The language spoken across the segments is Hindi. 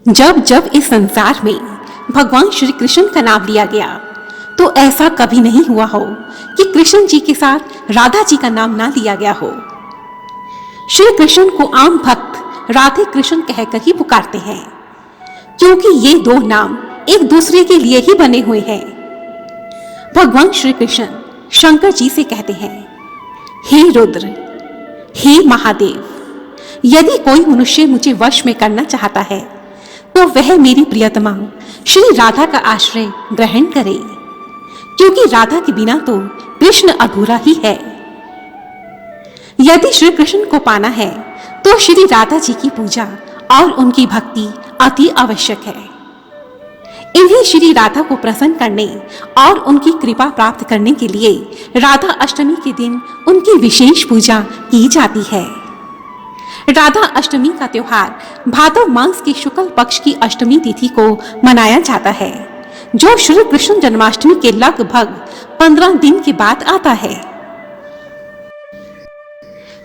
जब जब इस संसार में भगवान श्री कृष्ण का नाम लिया गया तो ऐसा कभी नहीं हुआ हो कि कृष्ण जी के साथ राधा जी का नाम ना लिया गया हो। श्री कृष्ण को आम भक्त राधे कृष्ण कहकर ही पुकारते हैं, क्योंकि ये दो नाम एक दूसरे के लिए ही बने हुए हैं। भगवान श्री कृष्ण शंकर जी से कहते हैं, हे रुद्र, हे महादेव, यदि कोई मनुष्य मुझे वश में करना चाहता है तो वह मेरी प्रियतमा श्री राधा का आश्रय ग्रहण करे, क्योंकि राधा के बिना तो कृष्ण अधूरा ही है। यदि श्री कृष्ण को पाना है तो श्री राधा जी की पूजा और उनकी भक्ति अति आवश्यक है। इन्हीं श्री राधा को प्रसन्न करने और उनकी कृपा प्राप्त करने के लिए राधा अष्टमी के दिन उनकी विशेष पूजा की जाती है। राधा अष्टमी का त्योहार भादव मास की शुक्ल पक्ष की अष्टमी तिथि को मनाया जाता है, जो श्री कृष्ण जन्माष्टमी के लगभग 15 दिन के बाद आता है।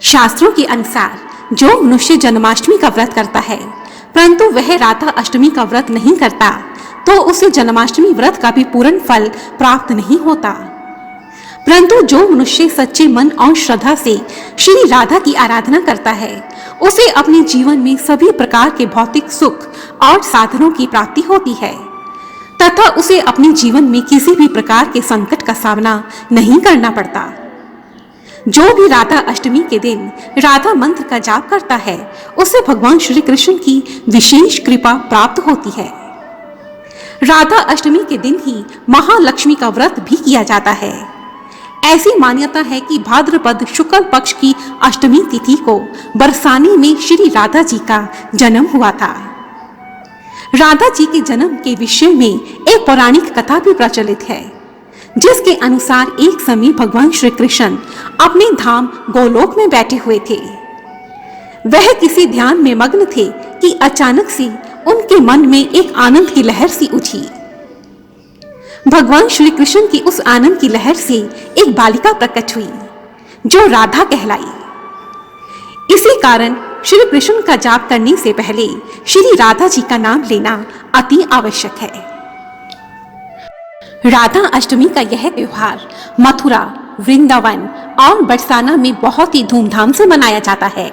शास्त्रों के अनुसार जो मनुष्य जन्माष्टमी का व्रत करता है परंतु वह राधा अष्टमी का व्रत नहीं करता तो उसे जन्माष्टमी व्रत का भी पूर्ण फल प्राप्त नहीं होता। परंतु जो मनुष्य सच्चे मन और श्रद्धा से श्री राधा की आराधना करता है उसे अपने जीवन में सभी प्रकार के भौतिक सुख और साधनों की प्राप्ति होती है तथा उसे अपने जीवन में किसी भी प्रकार के संकट का सामना नहीं करना पड़ता। जो भी राधा अष्टमी के दिन राधा मंत्र का जाप करता है उसे भगवान श्री कृष्ण की विशेष कृपा प्राप्त होती है। राधा अष्टमी के दिन ही महालक्ष्मी का व्रत भी किया जाता है। ऐसी मान्यता है कि भाद्रपद शुक्ल पक्ष की अष्टमी तिथि को बरसाने में श्री राधा जी का जन्म हुआ था। राधा जी के जन्म के विषय में एक पौराणिक कथा भी प्रचलित है, जिसके अनुसार एक समय भगवान श्री कृष्ण अपने धाम गोलोक में बैठे हुए थे। वह किसी ध्यान में मग्न थे कि अचानक से उनके मन में एक आनंद की लहर सी उठी। भगवान श्री कृष्ण की उस आनंद की लहर से एक बालिका प्रकट हुई जो राधा कहलाई। इसी कारण श्री कृष्ण का जाप करने से पहले श्री राधा जी का नाम लेना अति आवश्यक है। राधा अष्टमी का यह त्योहार मथुरा, वृंदावन और बरसाना में बहुत ही धूमधाम से मनाया जाता है।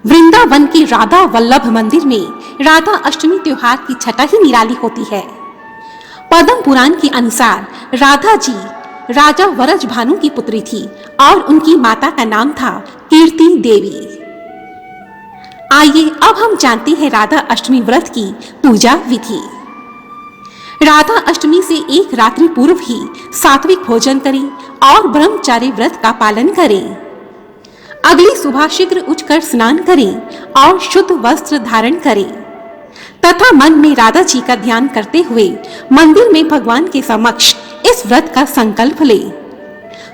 वृंदावन के राधा वल्लभ मंदिर में राधा अष्टमी त्योहार की छठा ही निराली होती है। पद्म पुराण के अनुसार राधा जी राजा वरज भानु की पुत्री थी और उनकी माता का नाम था कीर्ति देवी। आइए अब हम जानते हैं राधा अष्टमी व्रत की पूजा विधि। राधा अष्टमी से एक रात्रि पूर्व ही सात्विक भोजन करें और ब्रह्मचार्य व्रत का पालन करें। अगली सुबह शीघ्र उठकर स्नान करें और शुद्ध वस्त्र धारण करें तथा मन में राधा जी का ध्यान करते हुए मंदिर में भगवान के समक्ष इस व्रत का संकल्प लें।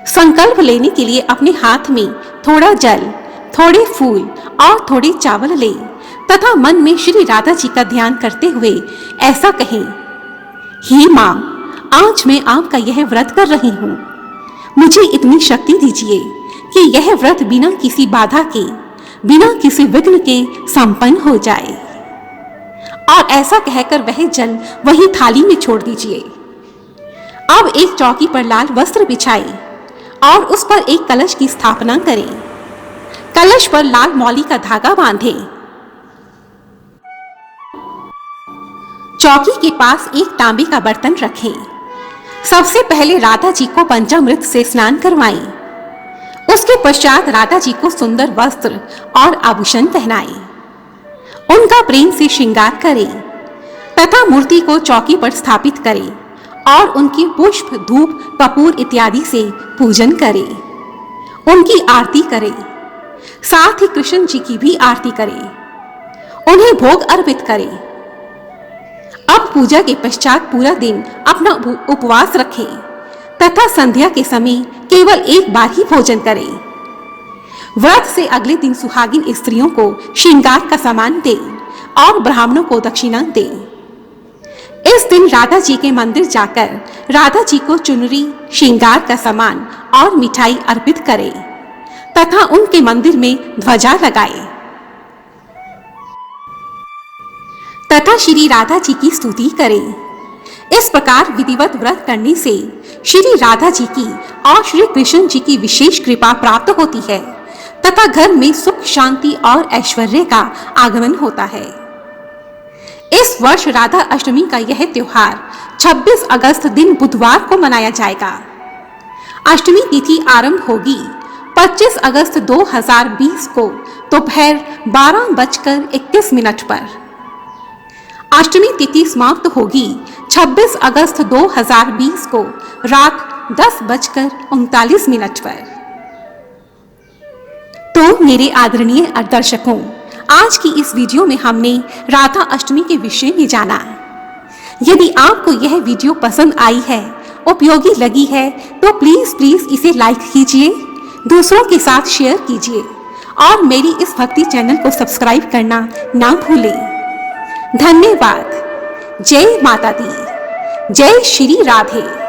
संकल्प लेने के लिए अपने हाथ में थोड़ा जल, थोड़े फूल और थोड़े चावल लें तथा मन में श्री राधा जी का ध्यान करते हुए ऐसा कहें, हे माँ, आज मैं आपका यह व्रत कर रही हूँ। मुझे इतनी शक्ति दीजिए कि यह व्रत बिना किसी बाधा के, बिना किसी विघ्न के संपन्न हो जाए। और ऐसा कहकर वह जल वही थाली में छोड़ दीजिए। अब एक चौकी पर लाल वस्त्र बिछाएं और उस पर एक कलश की स्थापना करें। कलश पर लाल मौली का धागा बांधें। चौकी के पास एक तांबे का बर्तन रखें। सबसे पहले राधा जी को पंचामृत से स्नान करवाएं। उसके पश्चात राधा जी को सुंदर वस्त्र और आभूषण पहनाएं। उनका प्रेम से श्रृंगार करें तथा मूर्ति को चौकी पर स्थापित करें और उनकी पुष्प, धूप, कपूर इत्यादि से पूजन करें। उनकी आरती करें, साथ ही कृष्ण जी की भी आरती करें। उन्हें भोग अर्पित करें। अब पूजा के पश्चात पूरा दिन अपना उपवास रखें तथा संध्या के समय केवल एक बार ही भोजन करें। व्रत से अगले दिन सुहागिन स्त्रियों को श्रृंगार का सामान दें और ब्राह्मणों को दक्षिणा दें। इस दिन राधा जी के मंदिर जाकर राधा जी को चुनरी, श्रृंगार का सामान और मिठाई अर्पित करें तथा उनके मंदिर में ध्वजा लगाएं। तथा श्री राधा जी की स्तुति करें। इस प्रकार विधिवत व्रत करने से श्री राधा जी की और श्री कृष्ण जी की विशेष कृपा प्राप्त होती है तथा घर में सुख, शांति और ऐश्वर्य का आगमन होता है। इस वर्ष राधा अष्टमी का यह त्योहार 26 अगस्त दिन बुधवार को मनाया जाएगा। अष्टमी तिथि आरंभ होगी 25 अगस्त 2020 को दोपहर 12:31 पर। अष्टमी तिथि समाप्त होगी 26 अगस्त 2020 को रात 10:39 पर। तो मेरे आदरणीय दर्शकों, आज की इस वीडियो में हमने राधा अष्टमी के विषय में जाना। यदि आपको यह वीडियो पसंद आई है, उपयोगी लगी है, तो प्लीज इसे लाइक कीजिए, दूसरों के साथ शेयर कीजिए और मेरी इस भक्ति चैनल को सब्सक्राइब करना ना भूलें। धन्यवाद। जय माता दी। जय श्री राधे।